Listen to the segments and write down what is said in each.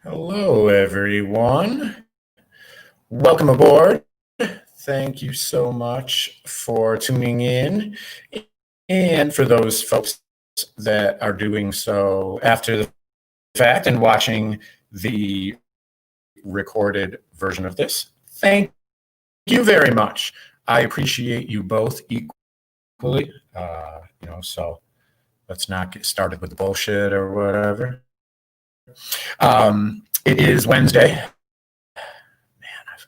Hello, everyone. Welcome aboard. Thank you so much for tuning in. And for those folks that are doing so after the fact and watching the recorded version of this, thank you very much. I appreciate you both equally. So let's not get started with the bullshit or whatever. It is Wednesday.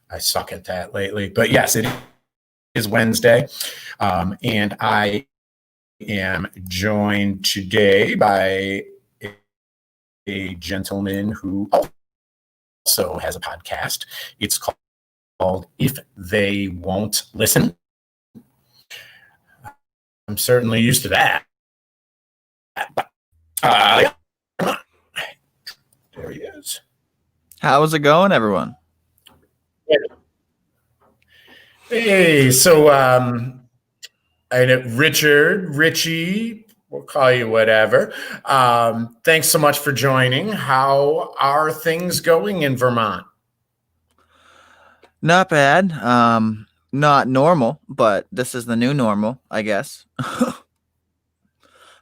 I suck at that lately, but yes, it is Wednesday, and I am joined today by a gentleman who also has a podcast. It's called If They Won't Listen. I'm certainly used to that. There he is. How's it going, everyone? Hey, so Richie, we'll call you whatever. Thanks so much for joining. How are things going in Vermont? Not bad. Not normal, but this is the new normal, I guess.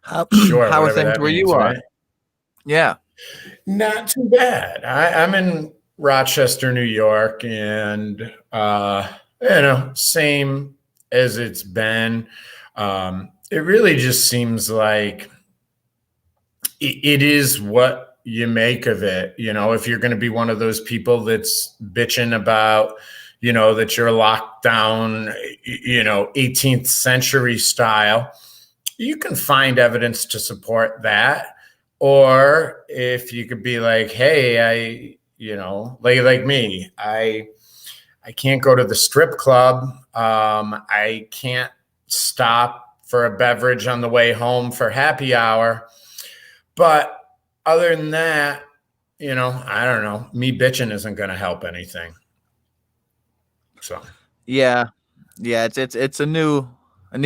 How are things where you are? Right? Yeah. Not too bad. I'm in Rochester, New York, and same as it's been. It really just seems like it is what you make of it. If you're going to be one of those people that's bitching about, that you're locked down, 18th century style, you can find evidence to support that. Or if you could be like, hey, like me, I can't go to the strip club. I can't stop for a beverage on the way home for happy hour. But other than that, I don't know. Me bitching isn't going to help anything. So yeah, it's a new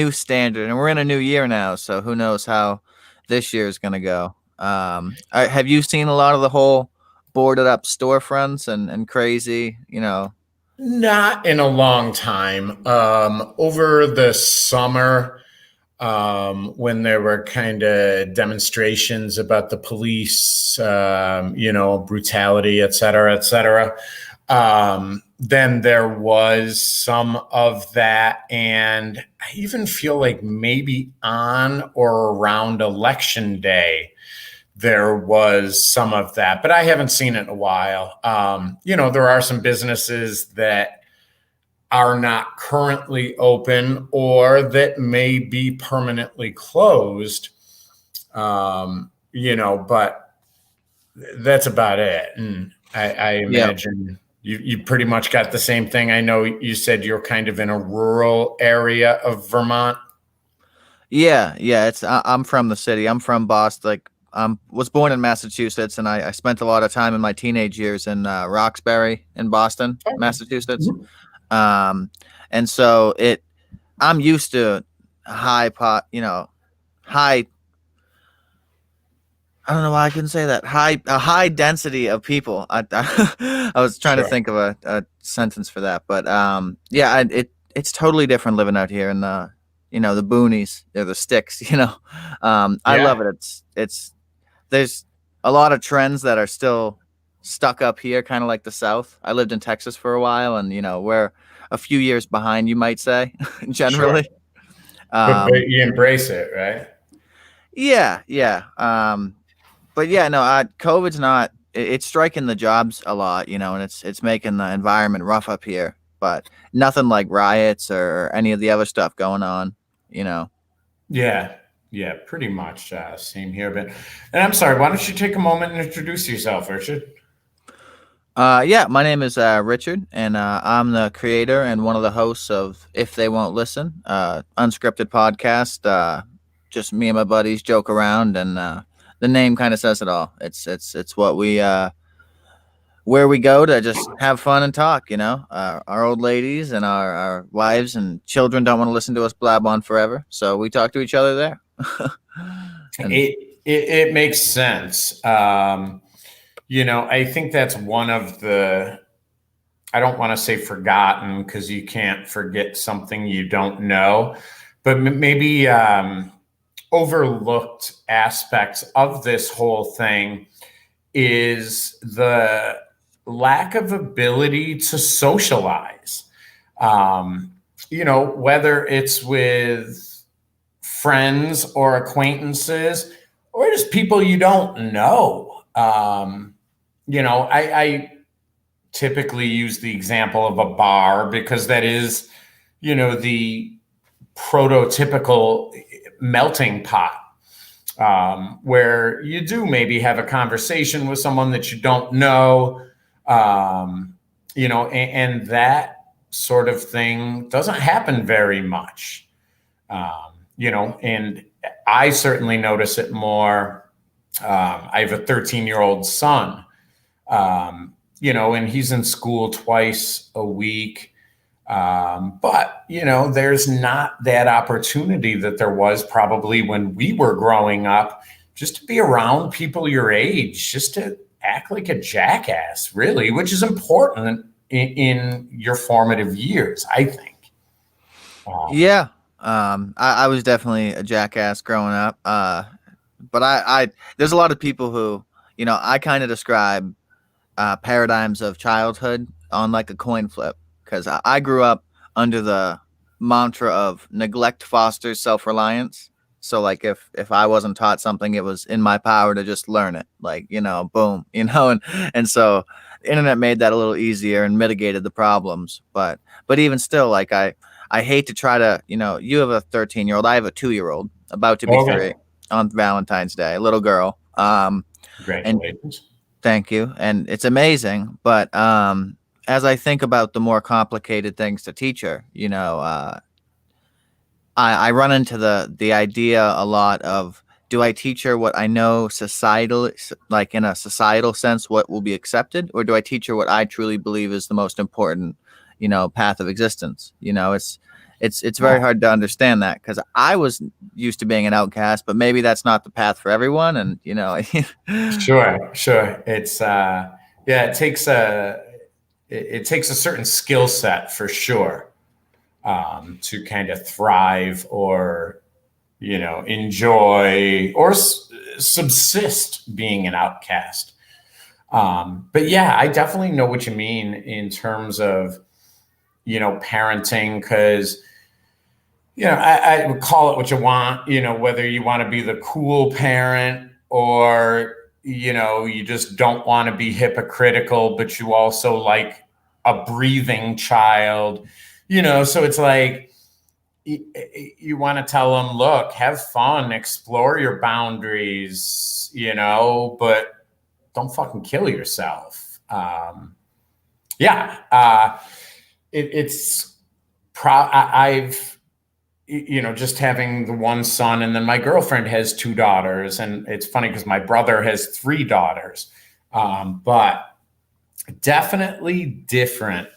standard, and we're in a new year now. So who knows how this year is going to go? Have you seen a lot of the whole boarded up storefronts and crazy? Not in a long time. Over the summer, when there were kind of demonstrations about the police, brutality, et cetera, then there was some of that. And I even feel like maybe on or around Election Day, there was some of that, but I haven't seen it in a while. There are some businesses that are not currently open or that may be permanently closed, but that's about it. And I imagine you pretty much got the same thing. I know you said you're kind of in a rural area of Vermont. Yeah. I'm from the city. I'm from Boston. Like, was born in Massachusetts, and I spent a lot of time in my teenage years in Roxbury in Boston, Massachusetts. And so I'm used to high. I don't know why I couldn't say that. A high density of people. I was trying to think of a sentence for that, but it's totally different living out here in the the boonies, the sticks. I love it. There's a lot of trends that are still stuck up here, kind of like the South. I lived in Texas for a while, and we're a few years behind, you might say, generally. Sure. But you embrace it, right? Yeah. But yeah, no, COVID's not. It's striking the jobs a lot, and it's making the environment rough up here. But nothing like riots or any of the other stuff going on, Yeah, pretty much same here. And I'm sorry, why don't you take a moment and introduce yourself, Richard? Yeah, my name is Richard, and I'm the creator and one of the hosts of If They Won't Listen, unscripted podcast. Just me and my buddies joke around, and the name kind of says it all. It's what we where we go to just have fun and talk. Our old ladies and our wives and children don't want to listen to us blab on forever, so we talk to each other there. It makes sense. I think that's one of the, I don't want to say forgotten because you can't forget something you don't know, but maybe overlooked aspects of this whole thing is the lack of ability to socialize. Whether it's with friends or acquaintances or just people you don't know. I typically use the example of a bar because that is, the prototypical melting pot, where you do maybe have a conversation with someone that you don't know, and that sort of thing doesn't happen very much, and I certainly notice it more. I have a 13-year-old son, and he's in school twice a week. But there's not that opportunity that there was probably when we were growing up, just to be around people your age, just to act like a jackass, really, which is important in your formative years, I think. Yeah. I was definitely a jackass growing up. But I there's a lot of people who, I kind of describe paradigms of childhood on like a coin flip, because I grew up under the mantra of neglect fosters self-reliance. So like if I wasn't taught something, it was in my power to just learn it, like, boom, and so the internet made that a little easier and mitigated the problems. But even still, like I hate to try to, you have a 13-year-old, I have a 2-year-old about to be Okay. 3 on Valentine's Day, a little girl. And Congratulations. thank you. And it's amazing. But as I think about the more complicated things to teach her, I run into the idea a lot of, do I teach her what I know societal, like in a societal sense, what will be accepted, or do I teach her what I truly believe is the most important, path of existence? It's very hard to understand that, because I was used to being an outcast, but maybe that's not the path for everyone. And Sure. It's it takes a certain skill set for sure, to kind of thrive or enjoy or subsist being an outcast. But yeah, I definitely know what you mean in terms of parenting, because I would call it what you want, whether you want to be the cool parent or, you just don't want to be hypocritical, but you also like a breathing child, so it's like, you want to tell them, look, have fun, explore your boundaries, but don't fucking kill yourself. Yeah. It's I've, just having the one son, and then my girlfriend has 2 daughters, and it's funny because my brother has 3 daughters, but definitely different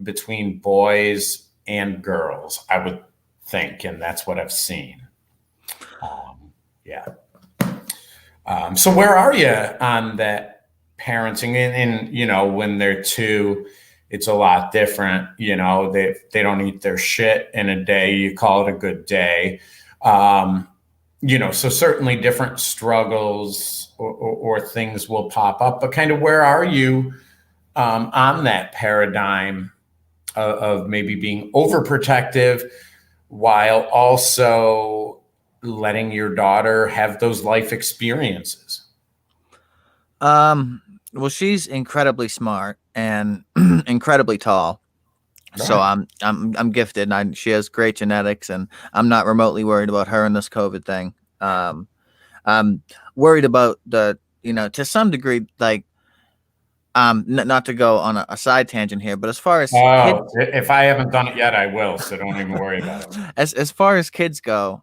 between boys and girls, I would think, and that's what I've seen. Yeah. So where are you on that parenting? And when they're 2, it's a lot different. They don't eat their shit in a day. You call it a good day. So certainly different struggles or things will pop up. But kind of where are you on that paradigm of maybe being overprotective while also letting your daughter have those life experiences? Well, she's incredibly smart and incredibly tall. So Right. I'm gifted, and she has great genetics, and I'm not remotely worried about her and this COVID thing. I'm worried about to some degree, like, not to go on a side tangent here, but as far as kids, Oh, if I haven't done it yet, I will. So don't even worry about it. as far as kids go,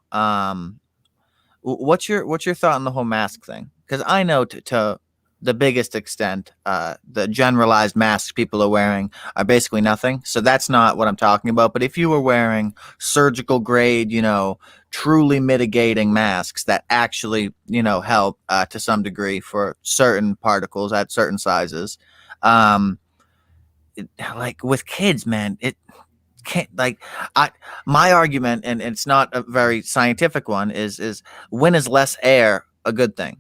what's your thought on the whole mask thing? Because I know to the biggest extent, the generalized masks people are wearing are basically nothing. So that's not what I'm talking about. But if you were wearing surgical grade, truly mitigating masks that actually, help to some degree for certain particles at certain sizes, um, like with kids, man, it can't like I my argument, and it's not a very scientific one, is when is less air a good thing?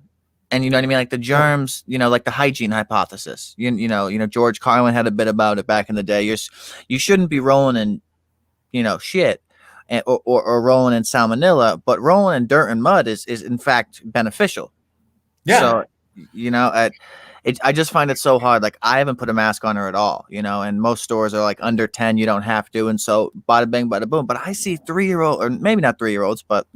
And you know what I mean, like the germs, like the hygiene hypothesis. George Carlin had a bit about it back in the day. You shouldn't be rolling in shit, or rolling in salmonella, but rolling in dirt and mud is in fact beneficial. Yeah. So, I just find it so hard. Like I haven't put a mask on her at all, and most stores are like under 10, you don't have to. And so bada bing, bada boom. But I see 3-year-old, or maybe not 3-year-olds, but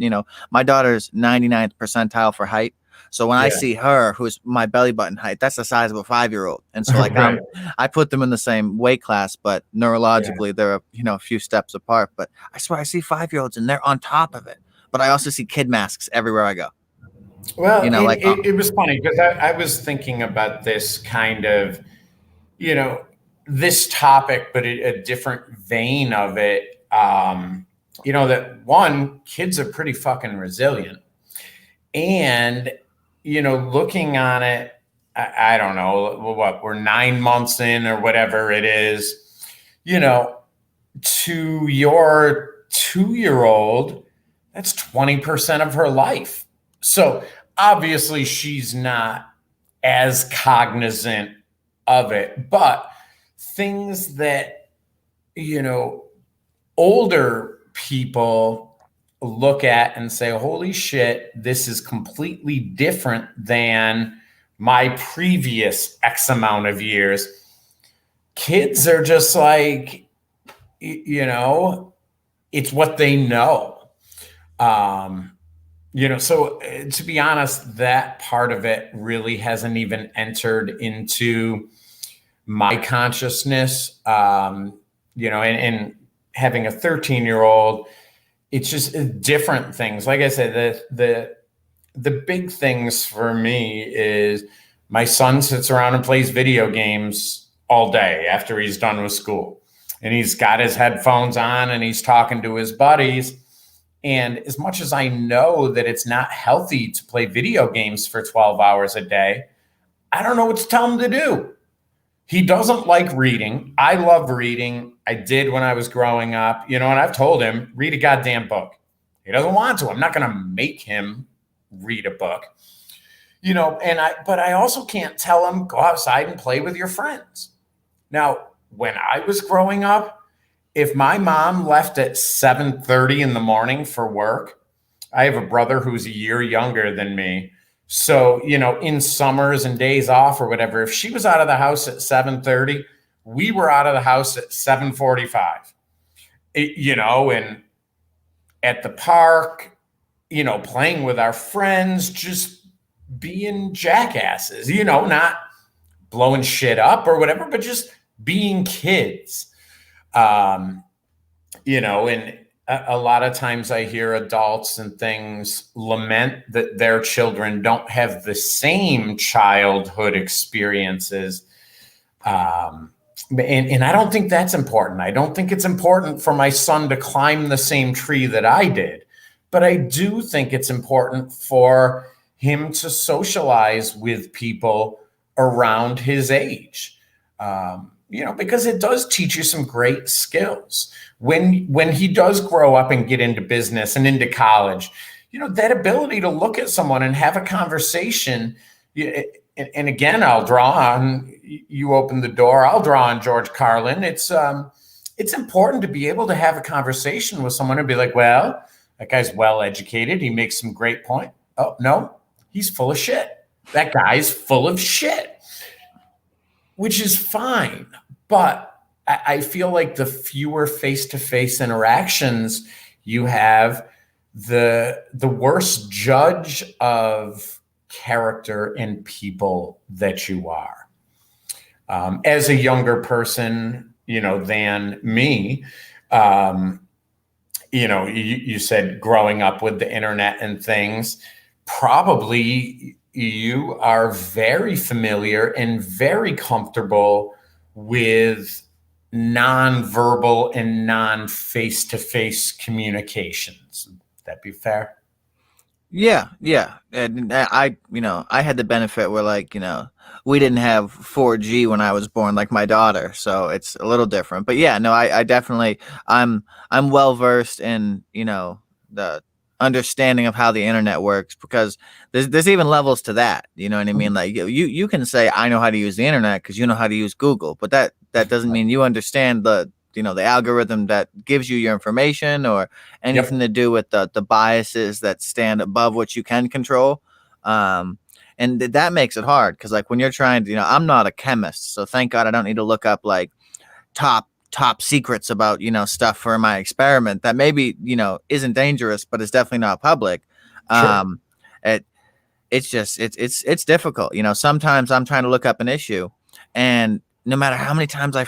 my daughter's 99th percentile for height. So when I see her, who's my belly button height, that's the size of a 5-year-old. And so like Right. I put them in the same weight class, but neurologically they're a few steps apart. But I swear I see 5-year-olds and they're on top of it. But I also see kid masks everywhere I go. Well, Like it was funny because I was thinking about this kind of, this topic, but a different vein of it. That one, kids are pretty fucking resilient. And, looking on it, I don't know what, we're 9 months in or whatever it is, to your 2-year-old, that's 20% of her life. So obviously she's not as cognizant of it, but things that, older people look at and say, holy shit, this is completely different than my previous X amount of years. Kids are just like, it's what they know. So to be honest, that part of it really hasn't even entered into my consciousness. And having a 13-year-old, it's just different things. Like I said, the big things for me is my son sits around and plays video games all day after he's done with school, and he's got his headphones on and he's talking to his buddies. And as much as I know that it's not healthy to play video games for 12 hours a day, I don't know what to tell him to do. He doesn't like reading. I love reading. I did when I was growing up, and I've told him, read a goddamn book. He doesn't want to. I'm not going to make him read a book, but I also can't tell him, go outside and play with your friends. Now, when I was growing up, if my mom left at 7:30 in the morning for work, I have a brother who's a year younger than me. So, in summers and days off or whatever, if she was out of the house at 7:30, we were out of the house at 7:45, and at the park, playing with our friends, just being jackasses, not blowing shit up or whatever, but just being kids. And a lot of times I hear adults and things lament that their children don't have the same childhood experiences. And I don't think that's important. I don't think it's important for my son to climb the same tree that I did, but I do think it's important for him to socialize with people around his age. Because it does teach you some great skills. When he does grow up and get into business and into college, that ability to look at someone and have a conversation. And again, I'll draw on, you open the door, I'll draw on George Carlin. It's important to be able to have a conversation with someone and be like, well, that guy's well-educated. He makes some great point. Oh, no, he's full of shit. That guy's full of shit. Which is fine, but I feel like the fewer face-to-face interactions you have, the worse judge of character and people that you are. As a younger person, than me, you said growing up with the internet and things, probably, you are very familiar and very comfortable with non-verbal and non-face-to-face communications. Would that be fair? Yeah, yeah. And I had the benefit where, like, we didn't have 4G when I was born, like my daughter, so it's a little different. But yeah, no, I definitely, I'm well versed in, the understanding of how the internet works, because there's even levels to that. You know what I mean? Like, you can say I know how to use the internet because you know how to use Google, but that doesn't mean you understand the algorithm that gives you your information, or anything Yep. to do with the biases that stand above what you can control. Um, and that makes it hard, because, like, when you're trying to, I'm not a chemist, so thank God I don't need to look up like top secrets about stuff for my experiment that maybe isn't dangerous, but it's definitely not public. Sure. Um, it it's just it's difficult. Sometimes I'm trying to look up an issue, and no matter how many times I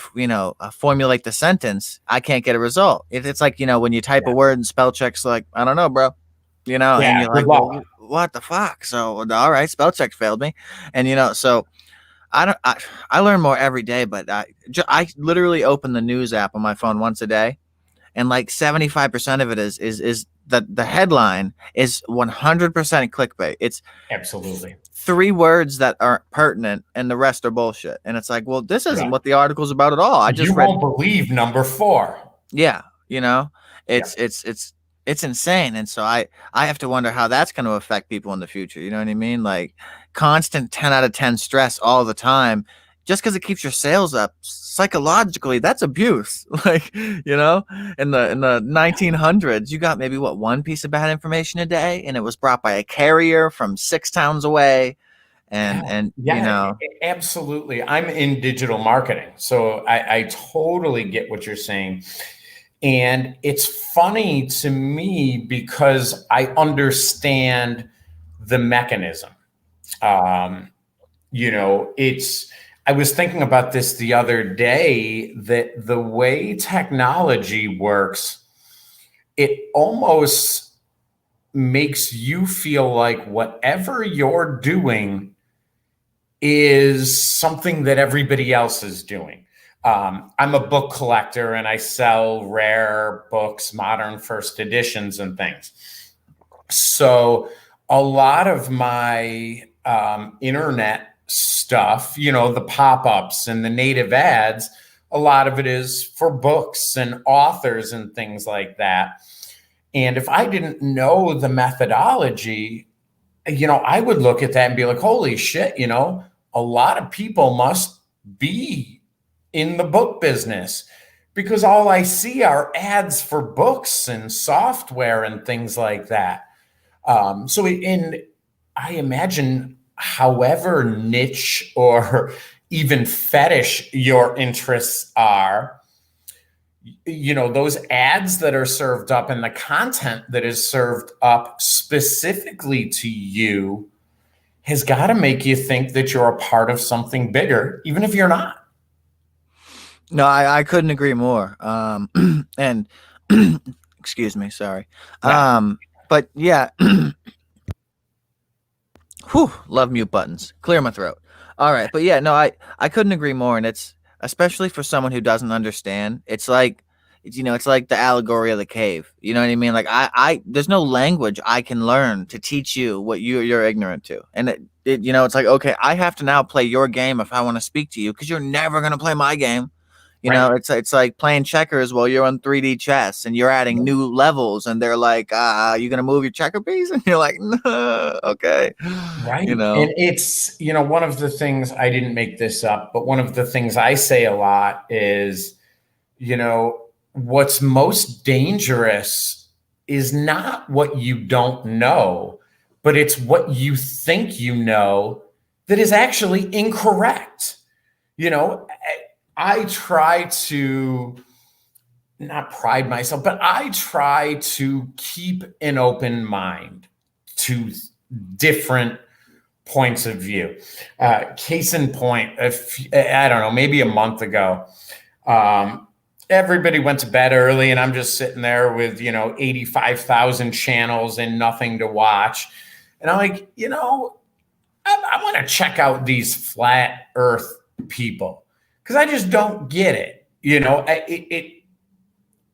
formulate the sentence, I can't get a result. It's like, when you type a Yeah. word and spell check's like, I don't know, bro. And Yeah. you're Good like, luck. well, what the fuck? So, all right, spell check failed me. And so I don't I learn more every day, but I literally open the news app on my phone once a day, and like 75% of it is the headline is 100% clickbait. It's Absolutely. three words that aren't pertinent, and the rest are bullshit. And it's like, well, this isn't Yeah. what the article's about at all. I You just read. won't believe number 4. Yeah, Yeah. it's insane. And so I have to wonder how that's going to affect people in the future. You know what I mean? Like, constant 10 out of 10 stress all the time, just because it keeps your sales up, psychologically, that's abuse. Like, in the 1900s, you got maybe one piece of bad information a day, and it was brought by a carrier from 6 towns away. and Yeah. and Yeah. Absolutely. I'm in digital marketing, so I totally get what you're saying. And it's funny to me because I understand the mechanism. Um, I was thinking about this the other day, that the way technology works, it almost makes you feel like whatever you're doing is something that everybody else is doing. I'm a book collector and I sell rare books, modern first editions, and things. So a lot of my internet stuff, the pop-ups and the native ads, a lot of it is for books and authors and things like that. And if I didn't know the methodology, I would look at that and be like, holy shit, a lot of people must be in the book business, because all I see are ads for books and software and things like that. I imagine, however niche or even fetish your interests are, those ads that are served up and the content that is served up specifically to you has got to make you think that you're a part of something bigger, even if you're not. No, I couldn't agree more. And excuse me, sorry. Yeah. But yeah, whew, love mute buttons. Clear my throat. All right, but yeah, no, I couldn't agree more. And it's, especially for someone who doesn't understand. It's like, it's like the allegory of the cave. You know what I mean? Like, there's no language I can learn to teach you what you're ignorant to. And it's like, okay, I have to now play your game if I want to speak to you, because you're never gonna play my game. Right. It's like playing checkers while you're on 3D chess, and you're adding new levels, and they're like, you gonna move your checker piece? And you're like, no, okay. Right. And it's, one of the things, I didn't make this up, but one of the things I say a lot is, what's most dangerous is not what you don't know, but it's what you think you know that is actually incorrect. I try to not pride myself, but I try to keep an open mind to different points of view. Case in point, I don't know, maybe a month ago, everybody went to bed early and I'm just sitting there with, 85,000 channels and nothing to watch. And I'm like, I want to check out these flat Earth people because I just don't get it.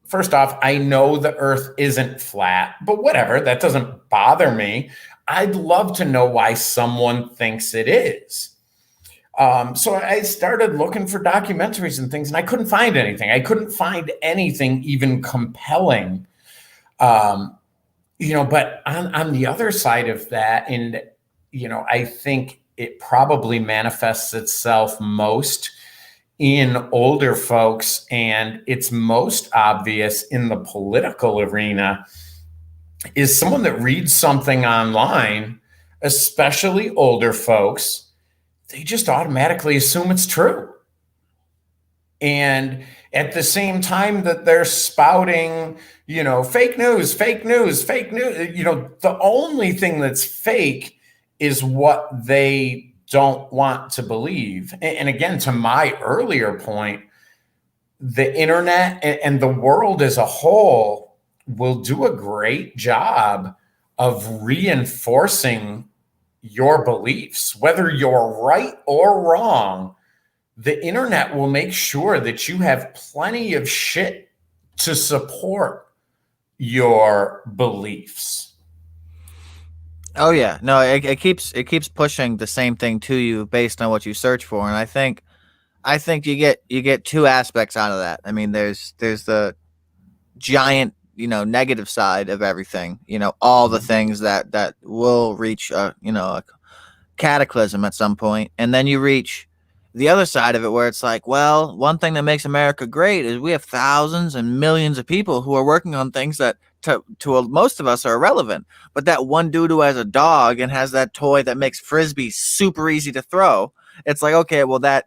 First off, I know the Earth isn't flat, but whatever, that doesn't bother me. I'd love to know why someone thinks it is. So I started looking for documentaries and things, and I couldn't find anything. I couldn't find anything even compelling. But on the other side of that, and I think it probably manifests itself most in older folks, and it's most obvious in the political arena, is someone that reads something online, especially older folks, they just automatically assume it's true. And at the same time that they're spouting, fake news, fake news, fake news, the only thing that's fake is what they don't want to believe. And again, to my earlier point, the internet and the world as a whole will do a great job of reinforcing your beliefs, whether you're right or wrong. The internet will make sure that you have plenty of shit to support your beliefs. Oh yeah, no, it keeps pushing the same thing to you based on what you search for, and I think you get two aspects out of that. I mean, there's the giant, negative side of everything, all the things that will reach a cataclysm at some point, and then you reach the other side of it where it's like, well, one thing that makes America great is we have thousands and millions of people who are working on things that most of us are irrelevant. But that one dude who has a dog and has that toy that makes frisbee super easy to throw, it's like, okay, well, that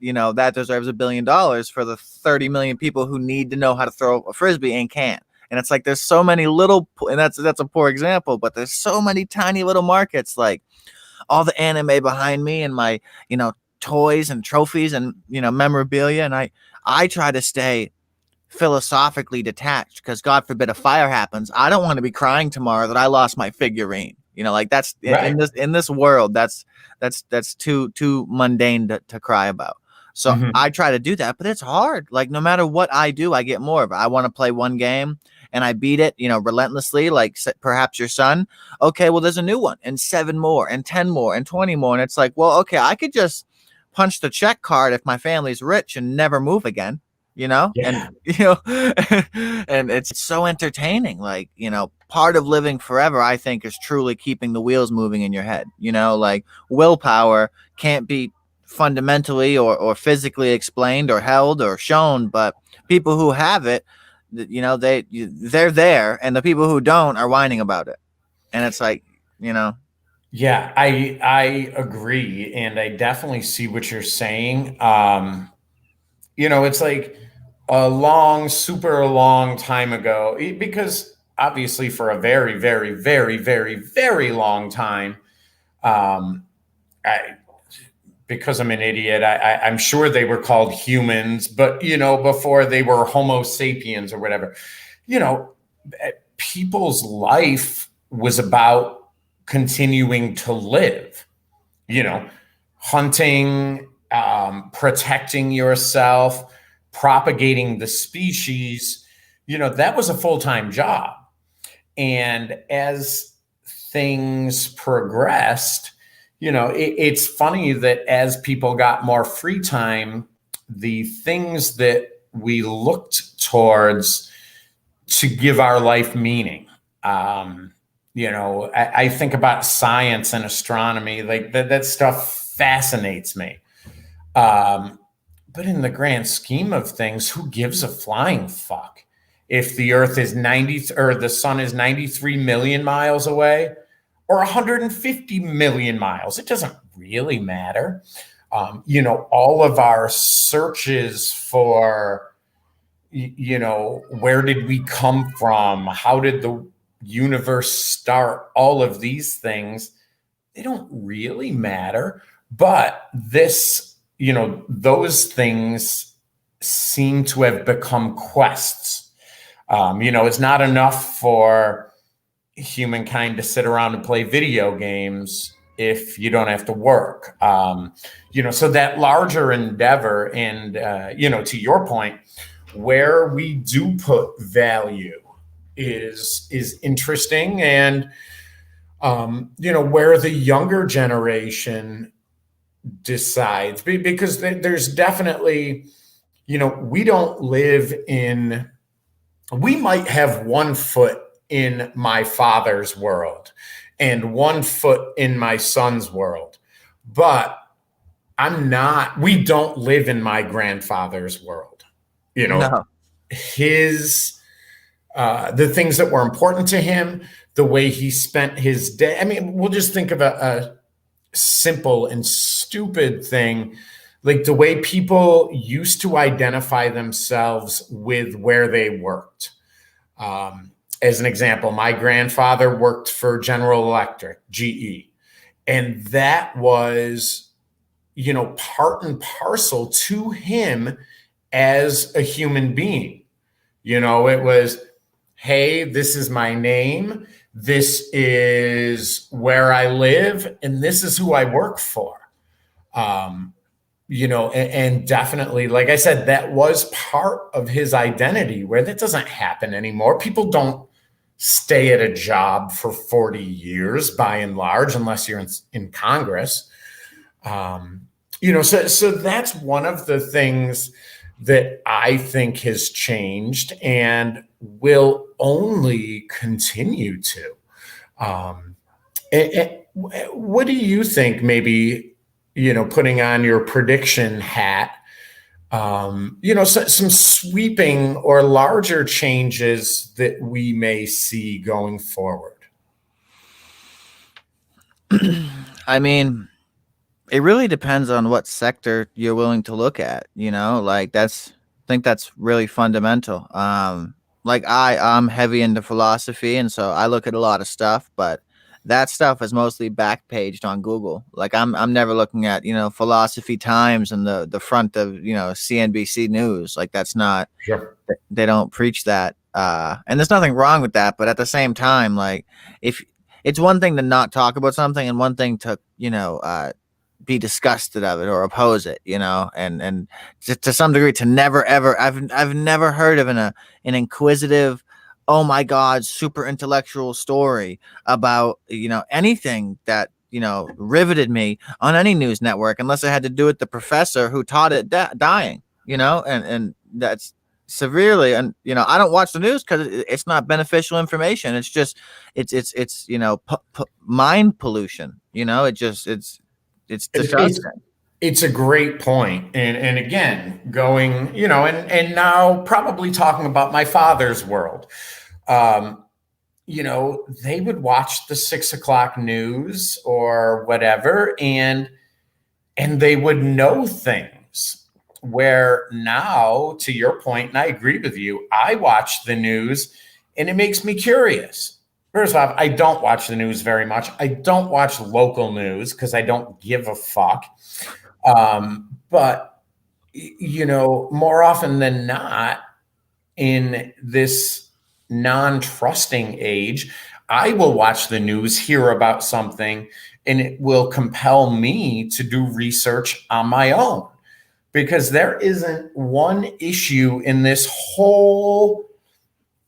deserves $1 billion for the 30 million people who need to know how to throw a frisbee and can't. And it's like, there's so many little, and that's a poor example, but there's so many tiny little markets, like all the anime behind me and my, toys and trophies and, memorabilia. And I try to stay philosophically detached because God forbid a fire happens. I don't want to be crying tomorrow that I lost my figurine. Like that's right. in this world, that's too mundane to cry about. So I try to do that, but it's hard. Like no matter what I do, I get more of it. I want to play one game and I beat it, relentlessly, like perhaps your son. Okay, well, there's a new one and 7 more and 10 more and 20 more. And it's like, well, okay, I could just punch the check card if my family's rich and never move again, yeah. And, and it's so entertaining. Like, part of living forever, I think, is truly keeping the wheels moving in your head. Like willpower can't be fundamentally or physically explained or held or shown, but people who have it, they're there, and the people who don't are whining about it. And it's like, Yeah, I agree, and I definitely see what you're saying. It's like a super long time ago, because obviously for a very, very, very, very, very long time, because I'm an idiot, I'm sure they were called humans, but before they were Homo sapiens or whatever, people's life was about continuing to live, hunting, protecting yourself, propagating the species, that was a full-time job. And as things progressed, it's funny that as people got more free time, the things that we looked towards to give our life meaning, I think about science and astronomy, like that stuff fascinates me. But in the grand scheme of things, who gives a flying fuck if the Earth is the sun is 93 million miles away or 150 million miles? It doesn't really matter. All of our searches for, where did we come from? How did the universe start? All of these things, they don't really matter. But those things seem to have become quests. It's not enough for humankind to sit around and play video games. if you don't have to work. So that larger endeavor, and to your point, where we do put value is interesting, and where the younger generation decides, because there's definitely, we don't live in, we might have one foot in my father's world and one foot in my son's world, but we don't live in my grandfather's world. No. His, the things that were important to him, the way he spent his day. I mean, we'll just think of a simple and stupid thing, like the way people used to identify themselves with where they worked. As an example, my grandfather worked for General Electric, GE, and that was, part and parcel to him as a human being. It was, hey, this is my name, this is where I live, and this is who I work for. And definitely, like I said, that was part of his identity, where that doesn't happen anymore. People don't stay at a job for 40 years by and large, unless you're in Congress. So that's one of the things that I think has changed and will only continue to. What do you think, maybe, putting on your prediction hat, some sweeping or larger changes that we may see going forward? I mean, it really depends on what sector you're willing to look at, I think that's really fundamental. I'm heavy into philosophy, and so I look at a lot of stuff, but that stuff is mostly back-paged on Google. Like I'm never looking at, Philosophy Times and the front of, CNBC News. Like that's not, Sure. They don't preach that. And there's nothing wrong with that, but at the same time, like, if it's one thing to not talk about something and one thing to, be disgusted of it or oppose it, and to some degree to never ever, I've never heard of an inquisitive, oh my God, super intellectual story about, anything that, riveted me on any news network, unless it had to do with the professor who taught it dying, and that's severely. And, I don't watch the news because it's not beneficial information. It's just, it's mind pollution, it's disgusting. It's a great point. And again, going, and now probably talking about my father's world. They would watch the 6 o'clock news or whatever, and they would know things, where now, to your point, and I agree with you, I watch the news and it makes me curious. First off, I don't watch the news very much. I don't watch local news because I don't give a fuck. But, more often than not, in this non-trusting age, I will watch the news, hear about something, and it will compel me to do research on my own, because there isn't one issue in this whole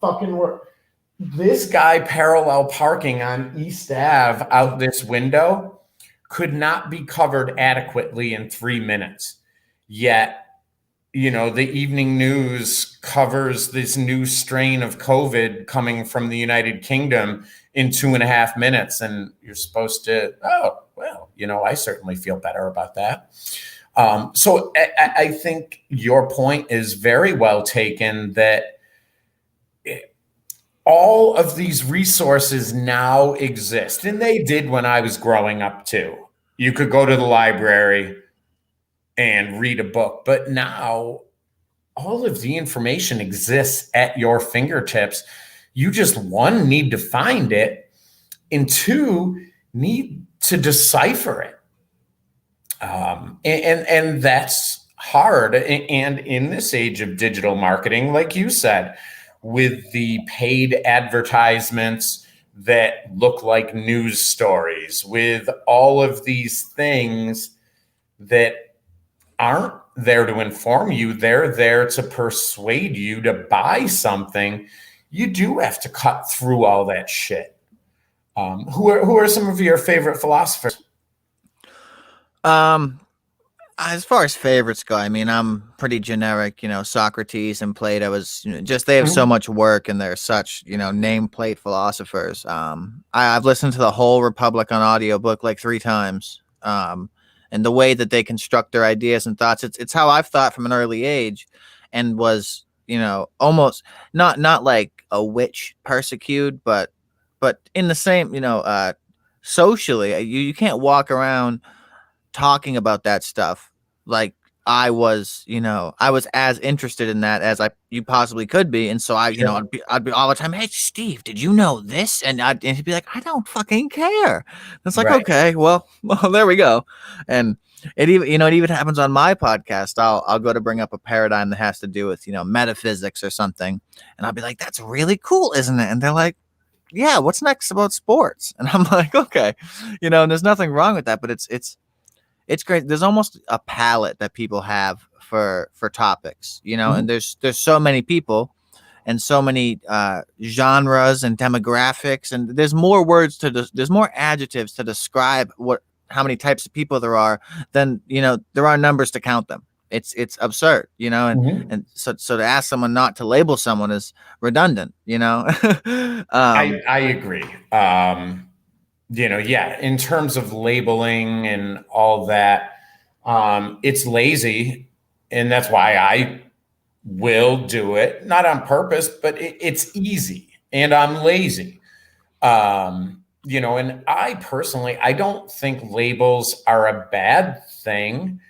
fucking world. This guy parallel parking on East Ave out this window could not be covered adequately in 3 minutes. Yet, the evening news covers this new strain of COVID coming from the United Kingdom in 2.5 minutes. And you're supposed to, oh, well, I certainly feel better about that. So I think your point is very well taken, that all of these resources now exist, and they did when I was growing up too. You could go to the library and read a book, but now all of the information exists at your fingertips. You just, one, need to find it, and two, need to decipher it. And that's hard. And in this age of digital marketing, like you said, with the paid advertisements, that look like news stories, with all of these things that aren't there to inform you. They're there to persuade you to buy something. You do have to cut through all that shit. Who are some of your favorite philosophers? Um, as far as favorites go, I mean, I'm pretty generic. Socrates and Plato is just they have so Mhm. much work and they're such nameplate philosophers. I've listened to the whole Republic on audiobook like 3 times. And the way that they construct their ideas and thoughts, it's how I've thought from an early age, and was almost not like a witch persecuted, but in the same socially, you can't walk around talking about that stuff like I was as interested in that as you possibly could be. And so Sure. I'd be all the time, hey Steve, did you know this? And he'd be like, I don't fucking care. And it's like, Right. okay, well, there we go. And it even happens on my podcast. I'll go to bring up a paradigm that has to do with, metaphysics or something. And I'll be like, that's really cool, isn't it? And they're like, yeah, what's next about sports? And I'm like, okay, and there's nothing wrong with that, but it's great. There's almost a palette that people have for topics, Mhm. and there's so many people and so many genres and demographics, and there's more there's more adjectives to describe how many types of people there are than there are numbers to count them. It's absurd, and Mhm. so to ask someone not to label someone is redundant, I agree. Yeah, in terms of labeling and all that, it's lazy, and that's why I will do it, not on purpose, but it's easy, and I'm lazy. And I personally, I don't think labels are a bad thing.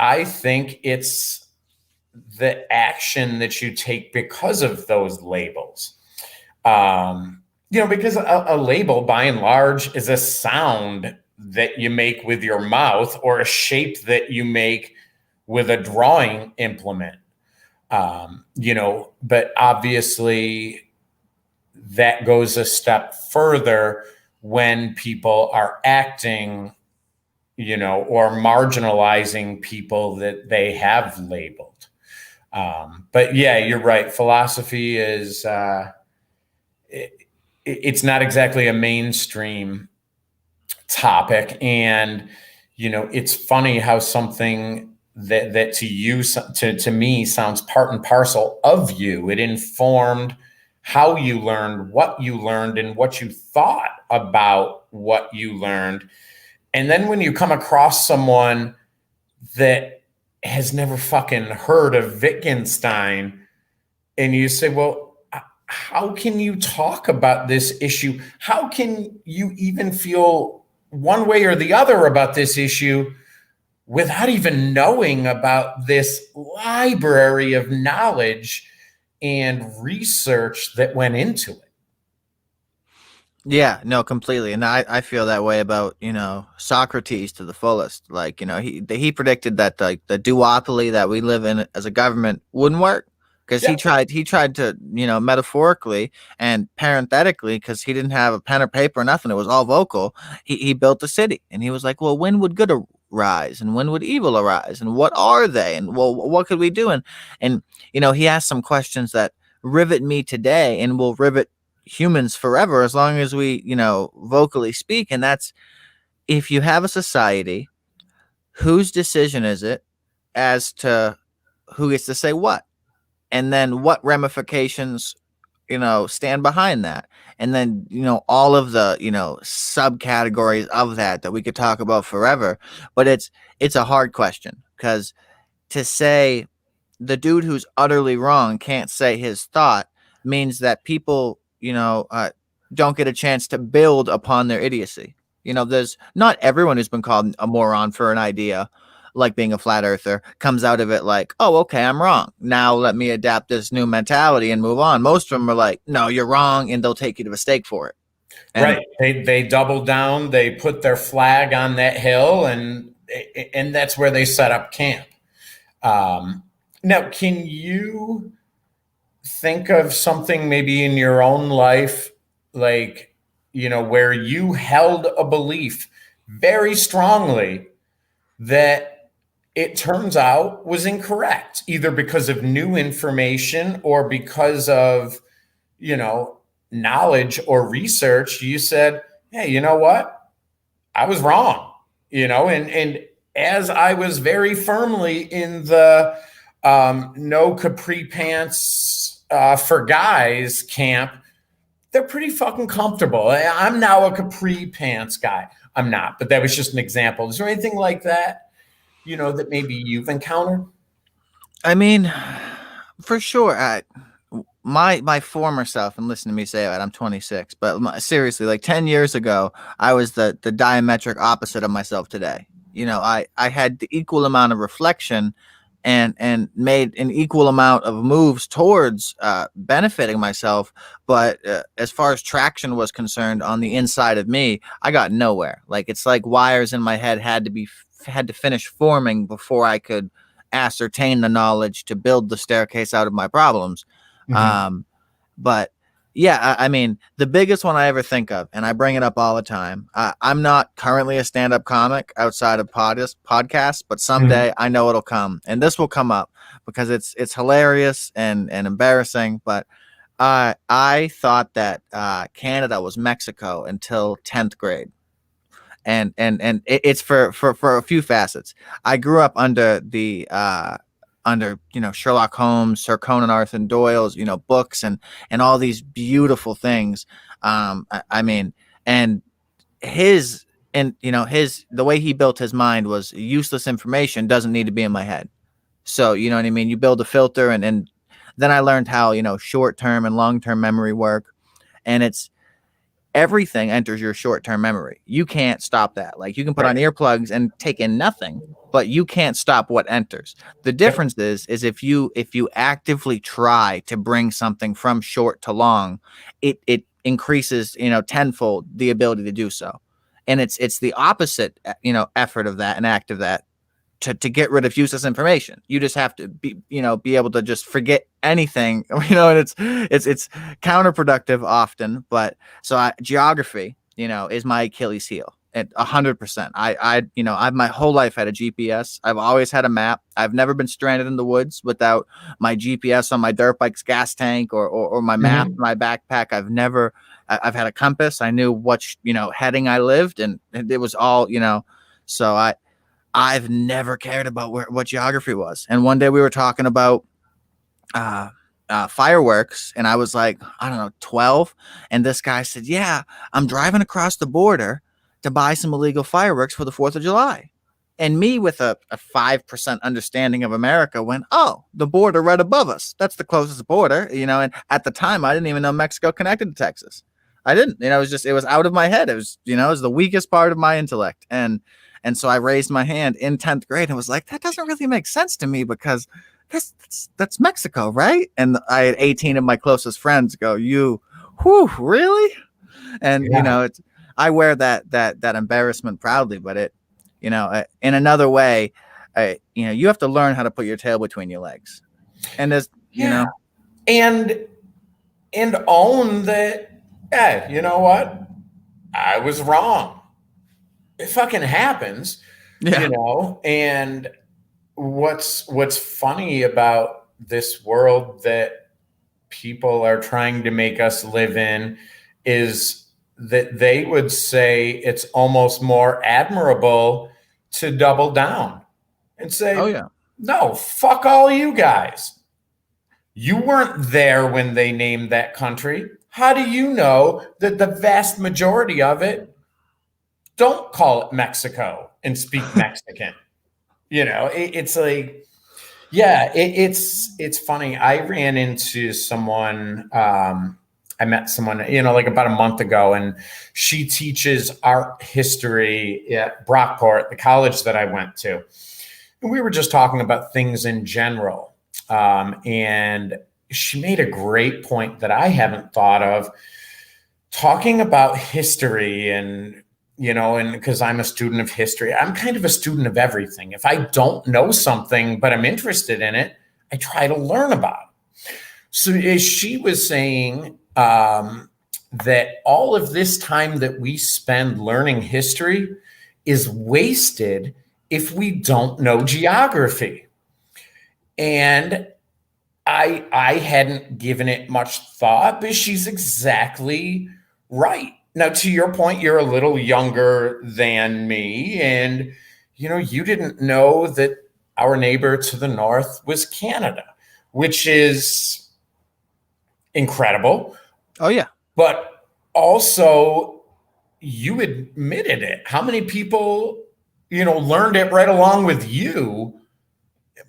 I think it's the action that you take because of those labels. Because a label by and large is a sound that you make with your mouth or a shape that you make with a drawing implement. But obviously that goes a step further when people are acting, or marginalizing people that they have labeled. But yeah, you're right. Philosophy is, it's not exactly a mainstream topic. And, it's funny how something that to you, to me, sounds part and parcel of you. It informed how you learned, what you learned, and what you thought about what you learned. And then when you come across someone that has never fucking heard of Wittgenstein, and you say, well, how can you talk about this issue? How can you even feel one way or the other about this issue without even knowing about this library of knowledge and research that went into it? Yeah, no, completely. And I feel that way about, Socrates to the fullest. Like, he predicted that the duopoly that we live in as a government wouldn't work because Yeah. he tried to, metaphorically and parenthetically, because he didn't have a pen or paper or nothing. It was all vocal. He built a city and he was like, well, when would good arise and when would evil arise and what are they? And well, what could we do? And, he asked some questions that rivet me today and will rivet humans forever as long as we vocally speak. And that's, if you have a society, whose decision is it as to who gets to say what, and then what ramifications stand behind that, and then all of the subcategories of that we could talk about forever. But it's a hard question, because to say the dude who's utterly wrong can't say his thought means that people, don't get a chance to build upon their idiocy. There's not everyone who's been called a moron for an idea, like being a flat earther, comes out of it like, oh, okay, I'm wrong. Now let me adapt this new mentality and move on. Most of them are like, no, you're wrong, and they'll take you to a stake for it. And Right. They double down, they put their flag on that hill, and that's where they set up camp. Now, can you think of something maybe in your own life, like where you held a belief very strongly that it turns out was incorrect, either because of new information or because of, knowledge or research. You said, hey, you know what? I was wrong, and as I was very firmly in the no capri pants for guys camp, they're pretty fucking comfortable. I'm now a capri pants guy. I'm not, but that was just an example. Is there anything like that, that maybe you've encountered? I mean, for sure. My former self, and listen to me say it, I'm 26, but seriously, like 10 years ago, I was the diametric opposite of myself today. I had the equal amount of reflection and made an equal amount of moves towards benefiting myself. But as far as traction was concerned on the inside of me, I got nowhere. Like, it's like wires in my head had to finish forming before I could ascertain the knowledge to build the staircase out of my problems. But yeah, I mean, the biggest one I ever think of, and I bring it up all the time. I'm not currently a stand-up comic outside of podcasts, but someday I know it'll come, and this will come up because it's hilarious and embarrassing. But I thought that Canada was Mexico until 10th grade. And it's for a few facets. I grew up under Sherlock Holmes, Sir Conan Arthur Doyle's books and all these beautiful things. I mean, and the way he built his mind was useless information doesn't need to be in my head. So you know what I mean. You build a filter, and then I learned how short-term and long-term memory work, and it's everything enters your short-term memory. You can't stop that. Like, you can put on earplugs and take in nothing, but you can't stop what enters. The difference is if you actively try to bring something from short to long, it increases tenfold the ability to do so. And it's the opposite effort of that, an act of that, to get rid of useless information. You just have to be able to just forget anything, and it's counterproductive often. But geography, is my Achilles heel at 100%. I've my whole life had a GPS. I've always had a map. I've never been stranded in the woods without my GPS on my dirt bike's gas tank or my map in my backpack. I've had a compass. I knew what heading I lived, and it was all so I've never cared about what geography was. And one day we were talking about fireworks, and I was like, I don't know, 12. And this guy said, yeah, I'm driving across the border to buy some illegal fireworks for the 4th of July. And me, with a 5% understanding of America, went, oh, the border right above us. That's the closest border, and at the time I didn't even know Mexico connected to Texas. I didn't, it was out of my head. It was, it was the weakest part of my intellect. And so I raised my hand in 10th grade and was like, that doesn't really make sense to me because that's Mexico, right? And I had 18 of my closest friends go, really? And, I wear that embarrassment proudly, but it, in another way, you have to learn how to put your tail between your legs. And there's, and own that, yeah, you know what? I was wrong. It fucking happens, and what's funny about this world that people are trying to make us live in is that they would say it's almost more admirable to double down and say, oh yeah, no, fuck all you guys. You weren't there when they named that country. How do you know that the vast majority of it don't call it Mexico and speak Mexican? It's like, yeah, it's funny. I ran into someone, I met someone, like about a month ago, and she teaches art history at Brockport, the college that I went to. And we were just talking about things in general. And she made a great point that I haven't thought of, talking about history and because I'm a student of history, I'm kind of a student of everything. If I don't know something, but I'm interested in it, I try to learn about it. So as she was saying, that all of this time that we spend learning history is wasted if we don't know geography. And I hadn't given it much thought, but she's exactly right. Now, to your point, you're a little younger than me, and you didn't know that our neighbor to the north was Canada, which is incredible. Oh yeah. But also, you admitted it. How many people, learned it right along with you?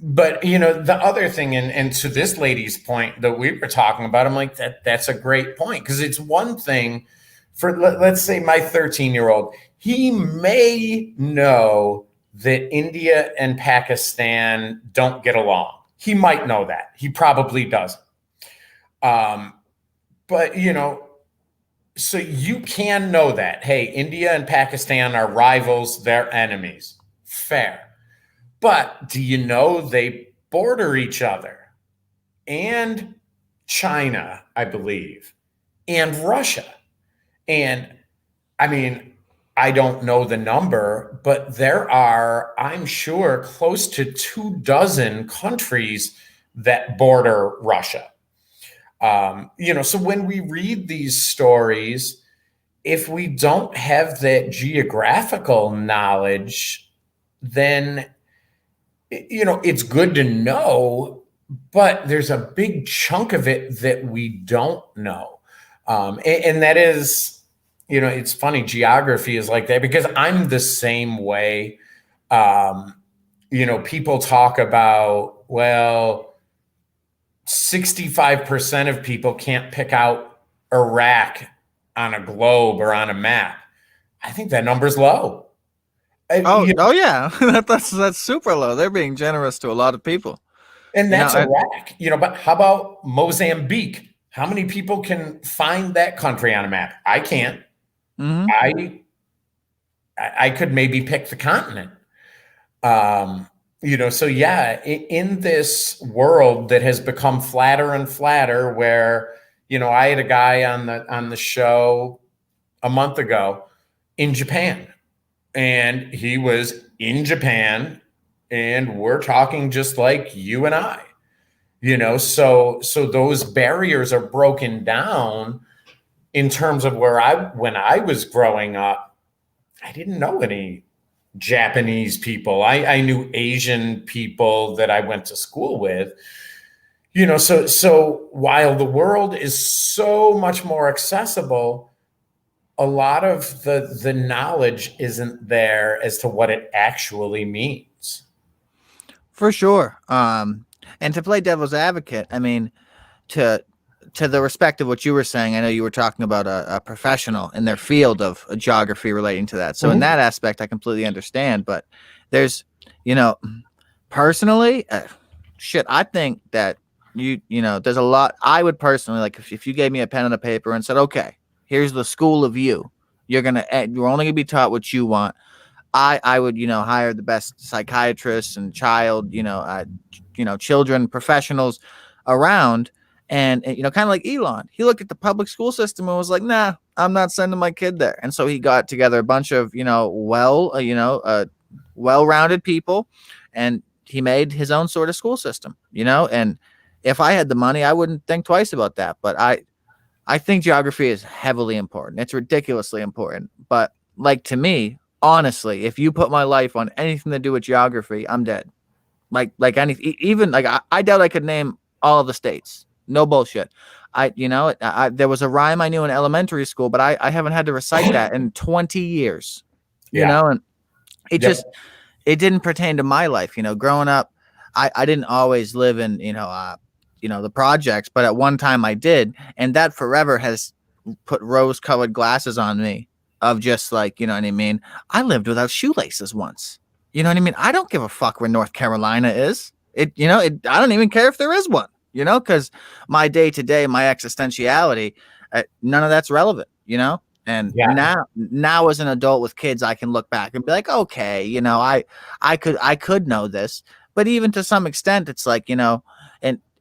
But the other thing, and to this lady's point that we were talking about, I'm like, that's a great point, because it's one thing for, let's say, my 13-year-old, he may know that India and Pakistan don't get along. He might know that. He probably doesn't. But so you can know that, hey, India and Pakistan are rivals, they're enemies. Fair. But do you know they border each other? And China, I believe, and Russia. And I mean, I don't know the number, but there are, I'm sure, close to 24 countries that border Russia. So when we read these stories, if we don't have that geographical knowledge, then it's good to know, but there's a big chunk of it that we don't know. And that is, it's funny, geography is like that, because I'm the same way. People talk about, well, 65% of people can't pick out Iraq on a globe or on a map. I think that number's low. Oh yeah, that's super low. They're being generous to a lot of people, and that's Iraq. But how about Mozambique? How many people can find that country on a map? I can't. Mm-hmm. I could maybe pick the continent. So yeah, in this world that has become flatter and flatter, where I had a guy on the show a month ago in Japan. And he was in Japan, and we're talking just like you and I, so those barriers are broken down in terms of when I was growing up, I didn't know any Japanese people. I knew Asian people that I went to school with, so while the world is so much more accessible, a lot of the knowledge isn't there as to what it actually means. For sure. And to play devil's advocate, I mean, to the respect of what you were saying, I know you were talking about a professional in their field of geography relating to that. So in that aspect, I completely understand. But there's, personally, I think that there's a lot. I would personally, like, if you gave me a pen and a paper and said, okay, here's the school of you. You're only gonna be taught what you want. I would, hire the best psychiatrists and children professionals around, and kind of like Elon. He looked at the public school system and was like, nah, I'm not sending my kid there. And so he got together a bunch of well-rounded people, and he made his own sort of school system. And if I had the money, I wouldn't think twice about that. But I think geography is heavily important. It's ridiculously important. But like, to me, honestly, if you put my life on anything to do with geography, I'm dead. Like anything, even like I doubt I could name all of the states. No bullshit. There was a rhyme I knew in elementary school, but I haven't had to recite that in 20 years. And it it didn't pertain to my life. Growing up, I didn't always live in the projects, but at one time I did, and that forever has put rose-colored glasses on me of just like, what I mean? I lived without shoelaces once. You know what I mean? I don't give a fuck where North Carolina is. I don't even care if there is one, because my day-to-day, my existentiality, none of that's relevant, And now as an adult with kids, I can look back and be like, okay, I could know this, but even to some extent, it's like, and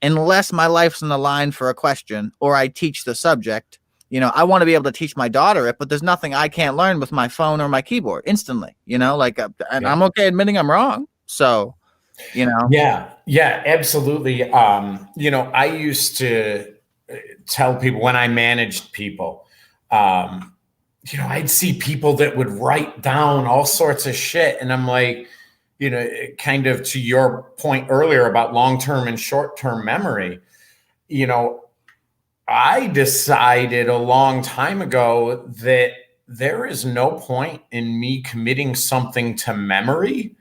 unless my life's on the line for a question or I teach the subject, I want to be able to teach my daughter it, but there's nothing I can't learn with my phone or my keyboard instantly, and I'm okay admitting I'm wrong. So, Yeah, absolutely. I used to tell people when I managed people, I'd see people that would write down all sorts of shit. And I'm like, kind of to your point earlier about long-term and short-term memory, I decided a long time ago that there is no point in me committing something to memory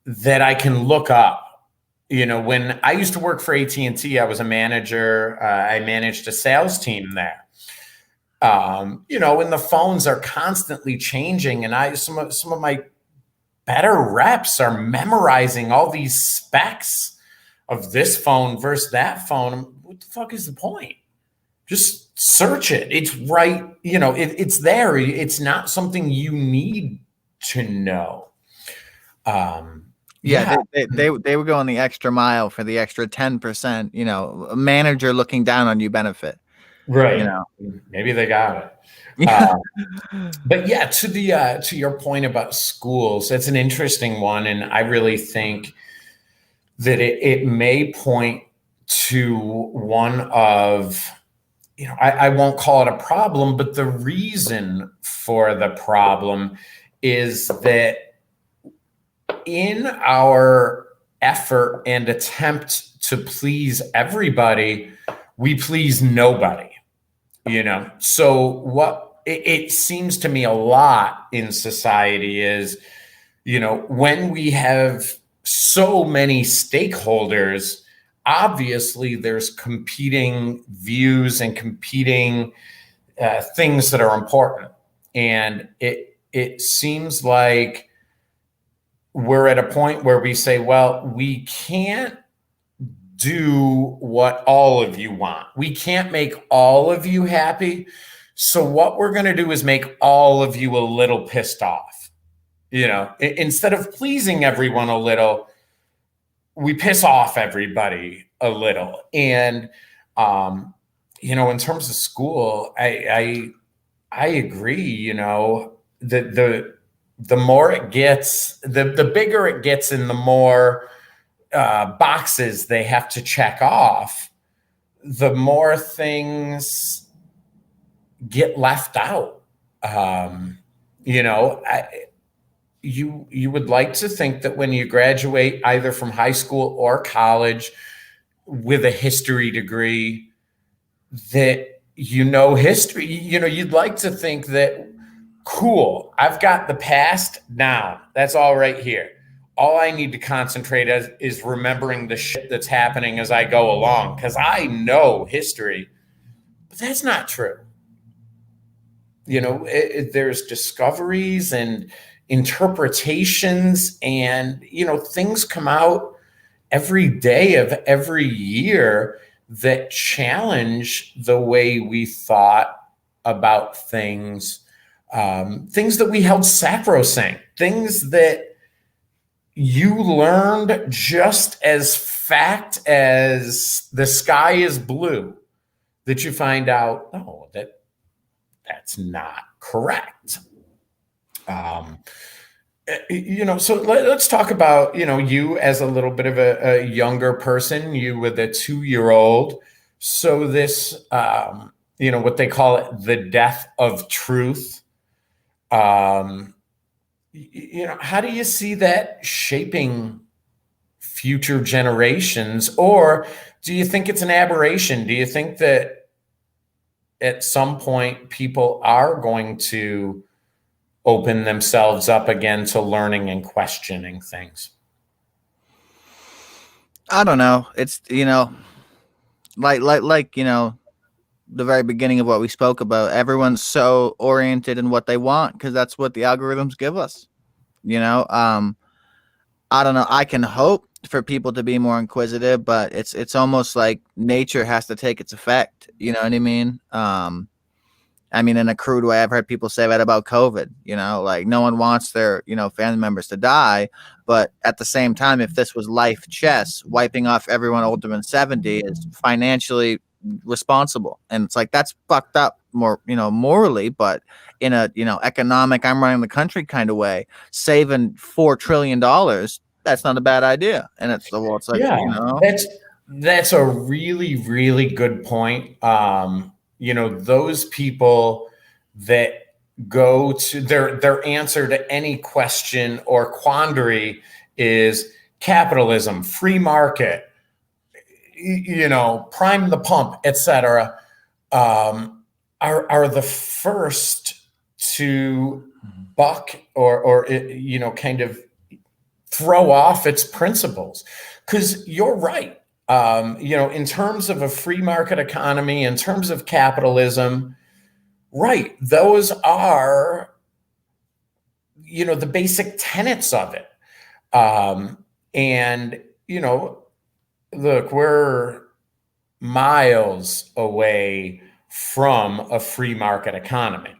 that I can look up. When I used to work for AT&T, I was a manager. I managed a sales team there. And the phones are constantly changing, and some of my better reps are memorizing all these specs of this phone versus that phone. What the fuck is the point? Just search it. It's right. It's there. It's not something you need to know. They were going the extra mile for the extra 10%, a manager looking down on you benefit. Right. Maybe they got it. But yeah, to your point about schools, that's an interesting one. And I really think that it may point to one of, I won't call it a problem, but the reason for the problem is that in our effort and attempt to please everybody, we please nobody, So what it seems to me a lot in society is, when we have so many stakeholders, obviously there's competing views and competing things that are important. And it seems like we're at a point where we say, well, we can't do what all of you want. We can't make all of you happy. So what we're going to do is make all of you a little pissed off. Instead of pleasing everyone a little, we piss off everybody a little. And, in terms of school, I agree, that the more it gets, the bigger it gets and the more boxes they have to check off, the more things get left out. You would like to think that when you graduate either from high school or college with a history degree, that history, you'd like to think that, cool, I've got the past now. That's all right here. All I need to concentrate is remembering the shit that's happening as I go along, because I know history. But that's not true. There's discoveries and interpretations, and things come out every day of every year that challenge the way we thought about things, things that we held sacrosanct, things that you learned just as fact as the sky is blue, that you find out, no, that's not correct. So let's talk about, you as a little bit of a younger person, you with a 2-year-old. So this, what they call it, the death of truth. How do you see that shaping future generations? Or do you think it's an aberration? Do you think that at some point people are going to open themselves up again to learning and questioning things? I don't know. It's, like, the very beginning of what we spoke about, everyone's so oriented in what they want because that's what the algorithms give us. I don't know. I can hope for people to be more inquisitive, but it's almost like nature has to take its effect. You know what I mean? In a crude way, I've heard people say that about COVID, like no one wants their, family members to die. But at the same time, if this was life chess, wiping off everyone older than 70 is financially responsible. And it's like, that's fucked up. more, morally, but in a, economic, I'm running the country kind of way, saving $4 trillion, that's not a bad idea. And it's well, it's like, Yeah, that's a really, really good point. Those people that go to their answer to any question or quandary is capitalism, free market, prime the pump, etc. Are the first to buck or kind of throw off its principles, because you're right. In terms of a free market economy, in terms of capitalism, right, those are the basic tenets of it. And look, we're miles away from a free market economy.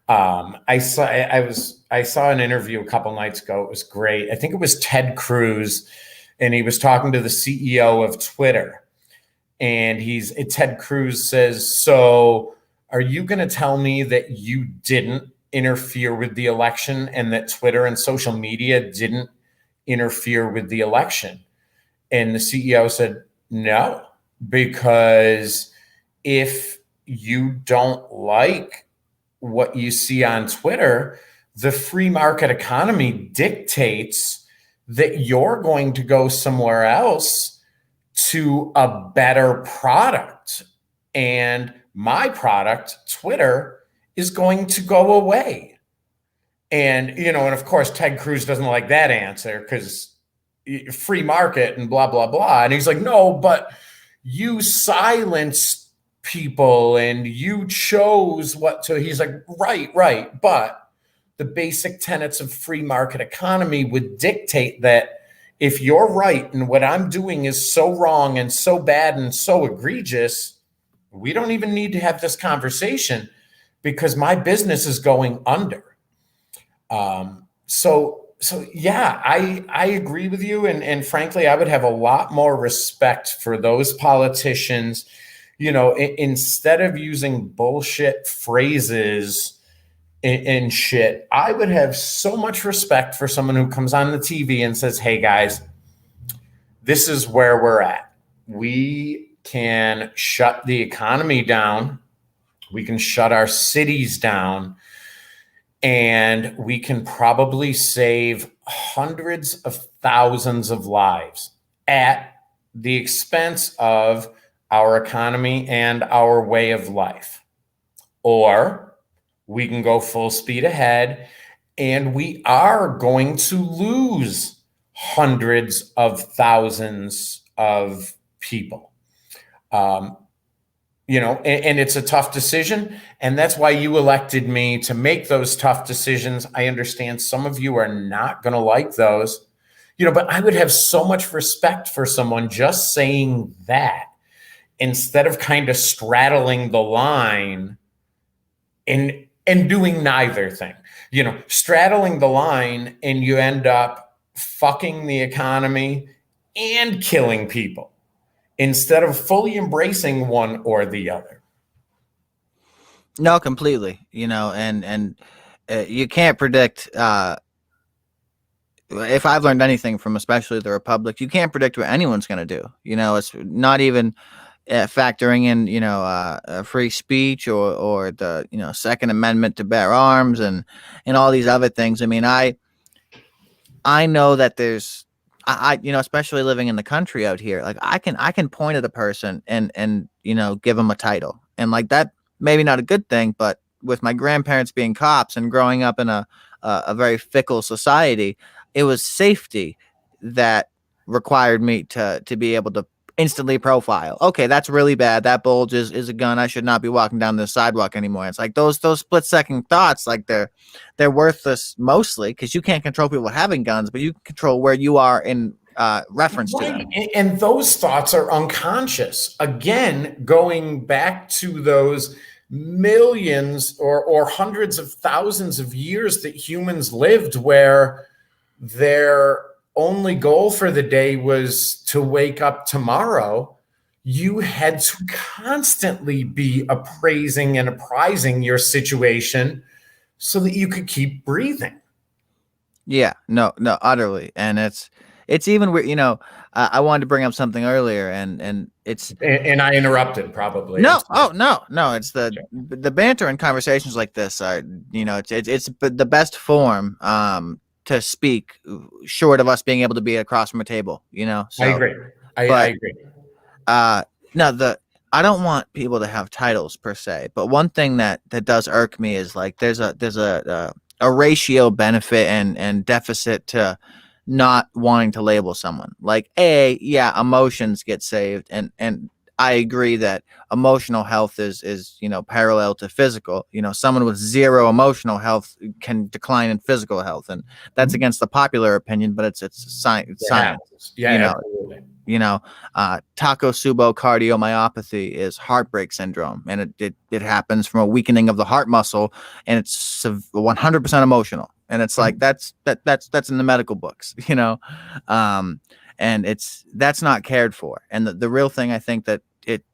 I saw an interview a couple nights ago. It was great. I think it was Ted Cruz, and he was talking to the CEO of Twitter. And Ted Cruz says, "So, are you going to tell me that you didn't interfere with the election and that Twitter and social media didn't interfere with the election?" And the CEO said, "No, because if you don't like what you see on Twitter, the free market economy dictates that you're going to go somewhere else to a better product. And my product, Twitter, is going to go away." And of course, Ted Cruz doesn't like that answer because free market and blah, blah, blah. And he's like, "No, but you silenced people and you chose what to." He's like, right. But the basic tenets of free market economy would dictate that if you're right and what I'm doing is so wrong and so bad and so egregious, we don't even need to have this conversation because my business is going under. So yeah, I agree with you. And frankly, I would have a lot more respect for those politicians. Instead of using bullshit phrases and shit, I would have so much respect for someone who comes on the TV and says, "Hey guys, this is where we're at. We can shut the economy down. We can shut our cities down. And we can probably save hundreds of thousands of lives at the expense of our economy and our way of life. Or we can go full speed ahead and we are going to lose hundreds of thousands of people." And it's a tough decision. And that's why you elected me to make those tough decisions. I understand some of you are not going to like those, but I would have so much respect for someone just saying that instead of kind of straddling the line and doing neither thing. Straddling the line and you end up fucking the economy and killing people, instead of fully embracing one or the other. No, completely. And you can't predict. If I've learned anything from especially the Republic, you can't predict what anyone's going to do. It's not even factoring in, free speech or the Second Amendment to bear arms and all these other things. I mean, I know that there's. Especially living in the country out here, like I can point at a person and give them a title, and like that maybe not a good thing, but with my grandparents being cops and growing up in a very fickle society, it was safety that required me to be able to instantly profile. Okay, that's really bad. That bulge is a gun. I should not be walking down this sidewalk anymore. It's like those split second thoughts, like they're worthless mostly because you can't control people having guns, but you control where you are in reference to them. And those thoughts are unconscious. Again, going back to those millions or hundreds of thousands of years that humans lived, where their only goal for the day was to wake up tomorrow. you had to constantly be appraising and apprising your situation so that you could keep breathing. Yeah, no, no, utterly. And it's even weird, I wanted to bring up something earlier, and it's And I interrupted, probably. I'm no, sorry. oh no, it's the banter and conversations like this are, it's the best form to speak, short of us being able to be across from a table, I so. agree. I But agree. no, I don't want people to have titles per se, but one thing that does irk me is like there's a ratio benefit and deficit to not wanting to label someone. Like, yeah, emotions get saved, and I agree that emotional health is parallel to physical. Someone with zero emotional health can decline in physical health, and that's against the popular opinion, but it's science. Yeah, absolutely. Takotsubo cardiomyopathy is heartbreak syndrome, and it happens from a weakening of the heart muscle, and it's 100% emotional. And it's like that's in the medical books, and that's not cared for. And the real thing I think that it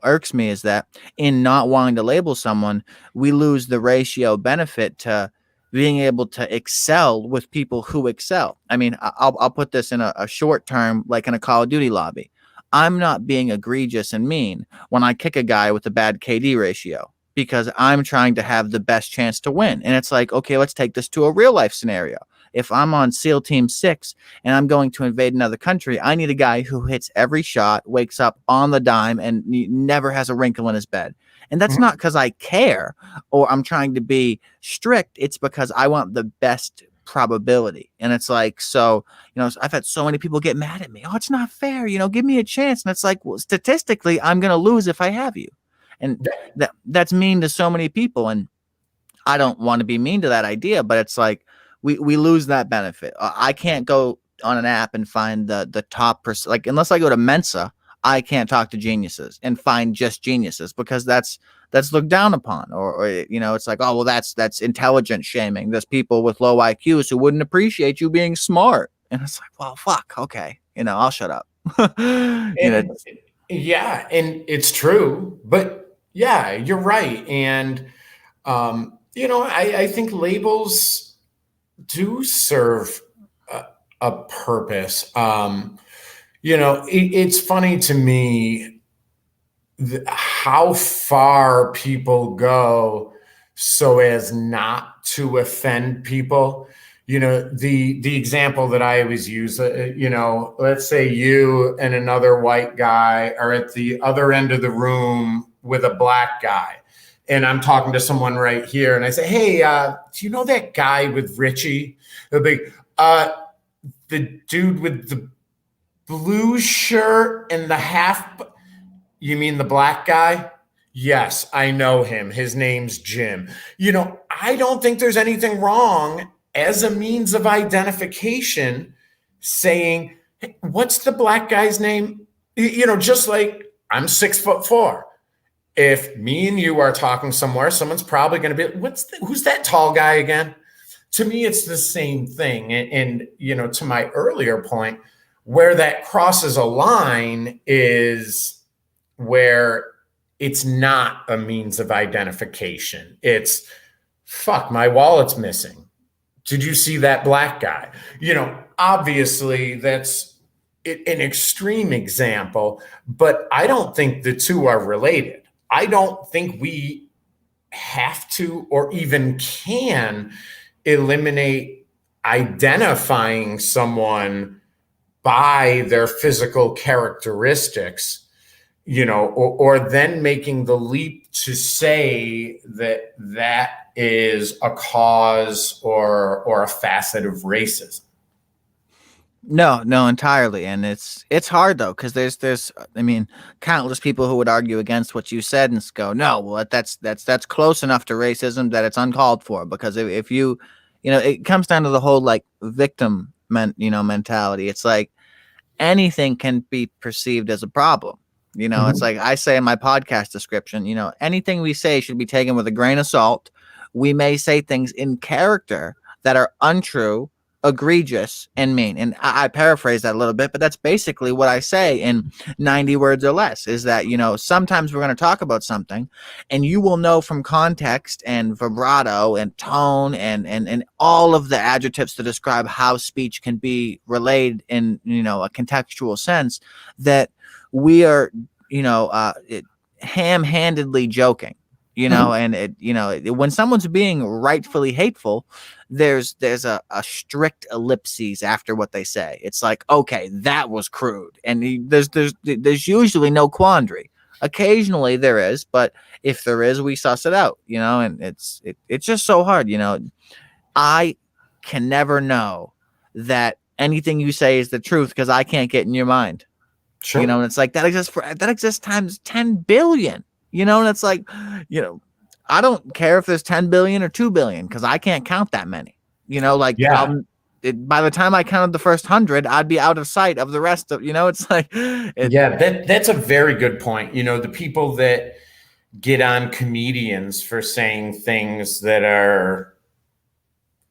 irks me is that in not wanting to label someone, we lose the ratio benefit to being able to excel with people who excel. I mean, I'll put this in a short term, like in a Call of Duty lobby. I'm not being egregious and mean when I kick a guy with a bad KD ratio because I'm trying to have the best chance to win. And it's like, okay, let's take this to a real life scenario. If I'm on SEAL Team 6 and I'm going to invade another country, I need a guy who hits every shot, wakes up on the dime, and never has a wrinkle in his bed. And that's not because I care or I'm trying to be strict. It's because I want the best probability. And it's like, so, I've had so many people get mad at me. Oh, it's not fair. Give me a chance. And it's like, well, statistically, I'm going to lose if I have you. And that's mean to so many people. And I don't want to be mean to that idea, but it's like, we lose that benefit. I can't go on an app and find the top percent. Like, unless I go to Mensa, I can't talk to geniuses and find just geniuses because that's looked down upon, or it's like, oh well, that's intelligence shaming. There's people with low IQs who wouldn't appreciate you being smart, and it's like, well, fuck, okay, I'll shut up. Yeah, and it's true, but yeah, you're right. And I think labels do serve a purpose. It's funny to me how far people go so as not to offend people. The example that I always use, let's say you and another white guy are at the other end of the room with a black guy. And I'm talking to someone right here, and I say, "Hey, do you know that guy with Richie? The dude with the blue shirt and the half." You mean the black guy? Yes, I know him. His name's Jim. I don't think there's anything wrong as a means of identification saying, hey, what's the black guy's name? Just like I'm 6'4". If me and you are talking somewhere, someone's probably going to be, who's that tall guy again? To me, it's the same thing. And to my earlier point, where that crosses a line is where it's not a means of identification. It's, fuck, my wallet's missing. Did you see that black guy? Obviously that's an extreme example, but I don't think the two are related. I don't think we have to or even can eliminate identifying someone by their physical characteristics, or then making the leap to say that is a cause or a facet of racism. No, entirely. And it's hard though, because there's countless people who would argue against what you said and go, no, well, that's close enough to racism that it's uncalled for. Because if you, it comes down to the whole like victim mentality. It's like anything can be perceived as a problem. It's like I say in my podcast description, anything we say should be taken with a grain of salt. We may say things in character that are untrue, egregious and mean. And I paraphrase that a little bit, but that's basically what I say in 90 words or less, is that, sometimes we're going to talk about something and you will know from context and vibrato and tone and all of the adjectives to describe how speech can be relayed in, a contextual sense, that we are, ham-handedly joking. And when someone's being rightfully hateful, there's a strict ellipses after what they say. It's like, okay, that was crude, and there's usually no quandary. Occasionally there is, but if there is, we suss it out. And it's just so hard. I can never know that anything you say is the truth because I can't get in your mind. Sure. And it's like that exists times 10 billion. And it's like, I don't care if there's 10 billion or 2 billion because I can't count that many. By the time I counted the first 100, I'd be out of sight of the rest of. It's like, that's a very good point. The people that get on comedians for saying things that are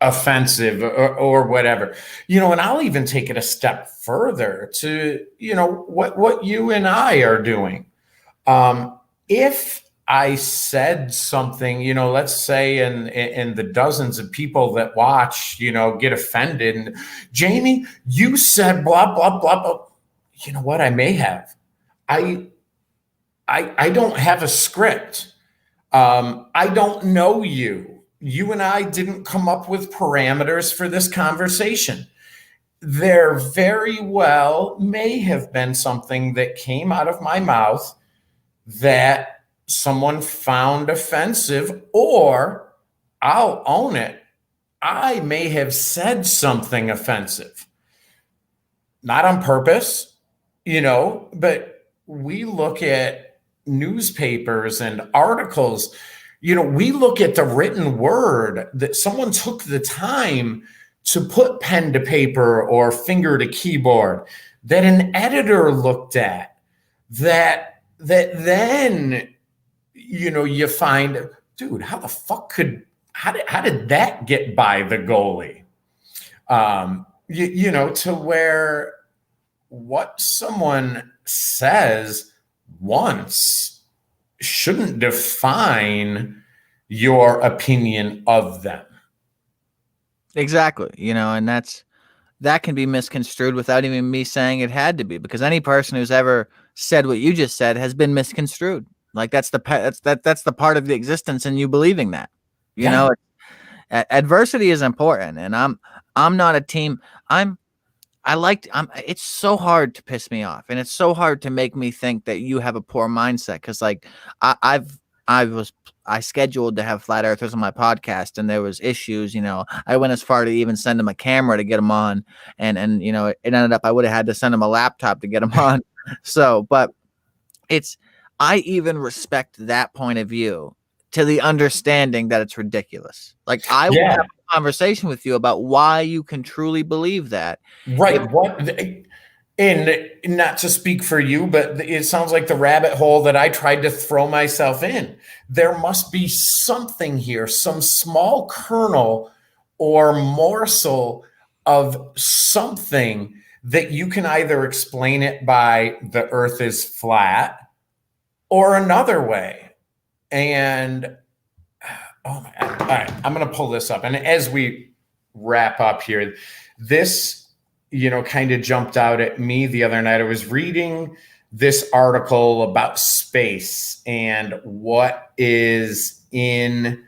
offensive or whatever, and I'll even take it a step further to, what you and I are doing. If I said something, let's say in the dozens of people that watch, get offended, and Jamie, you said blah, blah, blah, blah. You know what? I may have. I don't have a script. I don't know you. You and I didn't come up with parameters for this conversation. There very well may have been something that came out of my mouth that someone found offensive, or I'll own it, I may have said something offensive. Not on purpose, but we look at newspapers and articles, we look at the written word that someone took the time to put pen to paper or finger to keyboard, that an editor looked at, that then, you find, dude, how the fuck how did that get by the goalie? To where what someone says once shouldn't define your opinion of them. Exactly. And that can be misconstrued without even me saying it had to be, because any person who's ever said what you just said has been misconstrued. Like that's the part of the existence, and you believing that. Adversity is important, and I'm not a team. It's so hard to piss me off, and it's so hard to make me think that you have a poor mindset, because like I scheduled to have flat earthers on my podcast, and there was issues. I went as far to even send them a camera to get them on, and it ended up I would have had to send them a laptop to get them on. So, but I even respect that point of view, to the understanding that it's ridiculous. Like I will have a conversation with you about why you can truly believe that. Right. And not to speak for you, but it sounds like the rabbit hole that I tried to throw myself in. There must be something here, some small kernel or morsel of something that you can either explain it by the earth is flat or another way. And oh my God. All right, I'm going to pull this up. And as we wrap up here, this kind of jumped out at me the other night. I was reading this article about space and what is in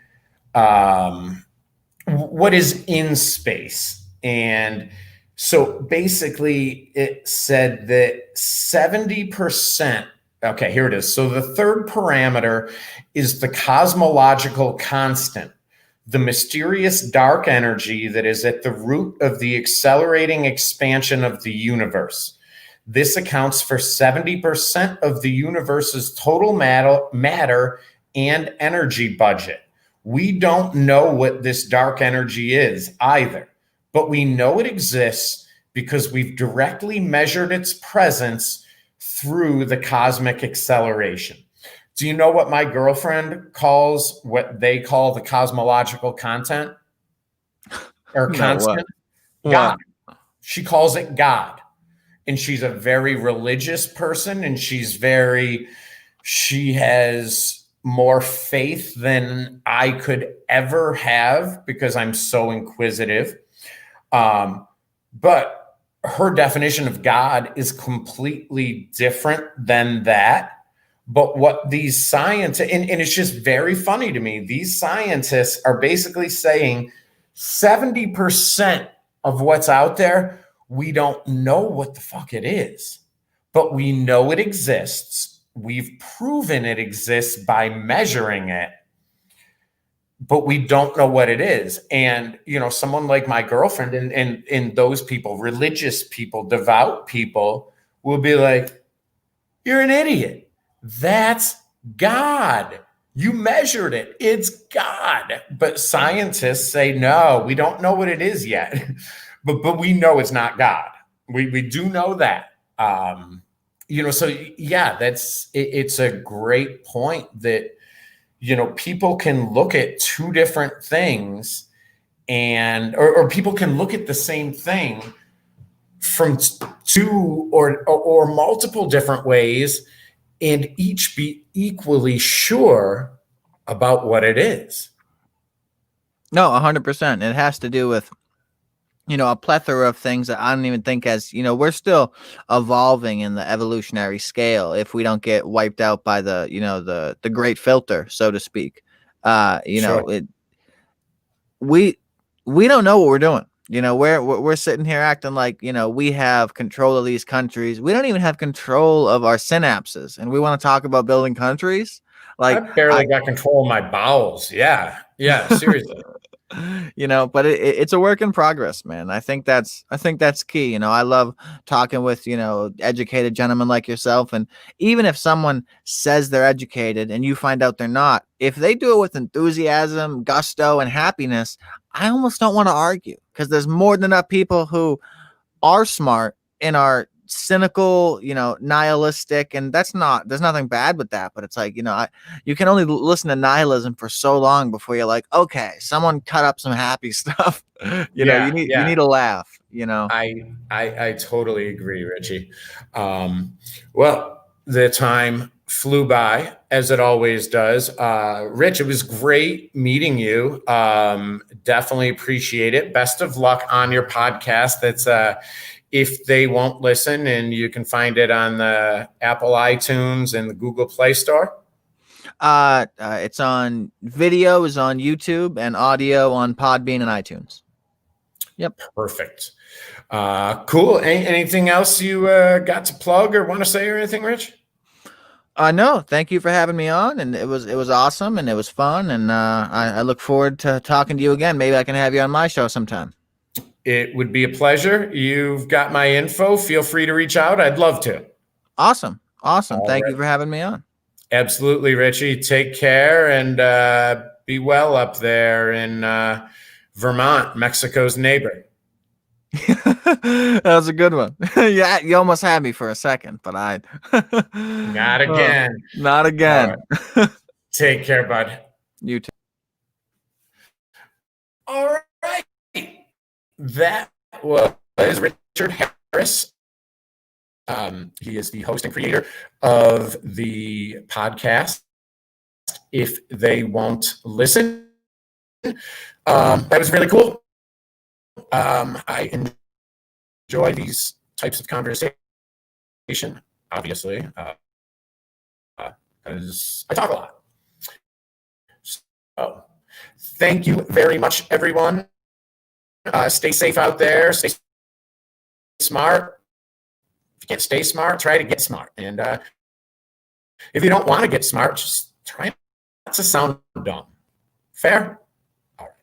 space. And so basically it said that 70%, okay, here it is. So the third parameter is the cosmological constant, the mysterious dark energy that is at the root of the accelerating expansion of the universe. This accounts for 70% of the universe's total matter and energy budget. We don't know what this dark energy is either, but we know it exists because we've directly measured its presence through the cosmic acceleration. Do you know what my girlfriend calls what they call the cosmological content or constant? God. What? She calls it God. And she's a very religious person, and she has more faith than I could ever have because I'm so inquisitive. But her definition of God is completely different than that. But what these scientists, and it's just very funny to me, these scientists are basically saying 70% of what's out there, we don't know what the fuck it is, but we know it exists. We've proven it exists by measuring it, but we don't know what it is. And, someone like my girlfriend and those people, religious people, devout people, will be like, you're an idiot. That's God. You measured it. It's God. But scientists say, no, we don't know what it is yet. but we know it's not God. We do know that. So yeah, it's a great point that, people can look at two different things or people can look at the same thing from two or multiple different ways and each be equally sure about what it is. No, 100%. It has to do with, a plethora of things that I don't even think we're still evolving in the evolutionary scale if we don't get wiped out by the great filter, so to speak. Sure. We don't know what we're doing. We're sitting here acting like, we have control of these countries. We don't even have control of our synapses. And we want to talk about building countries. I barely got control of my bowels. Yeah. Seriously. But it's a work in progress, man. I think that's key. I love talking with, educated gentlemen like yourself. And even if someone says they're educated and you find out they're not, if they do it with enthusiasm, gusto, and happiness, I almost don't want to argue, because there's more than enough people who are smart and are cynical, nihilistic, and there's nothing bad with that, but it's like, you can only listen to nihilism for so long before you're like, okay, someone cut up some happy stuff. You need to laugh. I totally agree, Richie. Well, the time flew by, as it always does. Rich, it was great meeting you. Definitely appreciate it. Best of luck on your podcast. That's if they won't listen, and you can find it on the Apple iTunes and the Google Play Store. It's on video is on YouTube, and audio on Podbean and iTunes. Yep. Perfect. Cool. Anything else you got to plug or want to say or anything, Rich? No, thank you for having me on, and it was awesome, and it was fun, and I look forward to talking to you again. Maybe I can have you on my show sometime. It would be a pleasure. You've got my info. Feel free to reach out. I'd love to. Awesome. Thank you for having me on. Absolutely, Richie. Take care and be well up there in Vermont, Mexico's neighbor. That was a good one. Yeah, you almost had me for a second, but Not again. Not again. Right. Take care, bud. You too. All right. That was Richard Harris. He is the host and creator of the podcast If They Won't Listen. That was really cool. I enjoy these types of conversation, obviously, because I talk a lot. So, thank you very much, everyone. Stay safe out there. Stay smart. If you can't stay smart, try to get smart. And if you don't want to get smart, just try not to sound dumb. Fair? All right.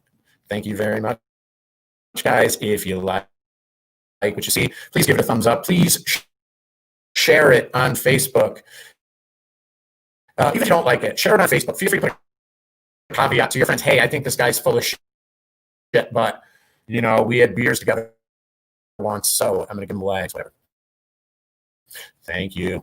Thank you very much, guys. If you like what you see, please give it a thumbs up. Please share it on Facebook. Even if you don't like it, share it on Facebook. Feel free to put a caveat to your friends. Hey, I think this guy's full of shit, but we had beers together once, so I'm going to give him legs, whatever. Thank you.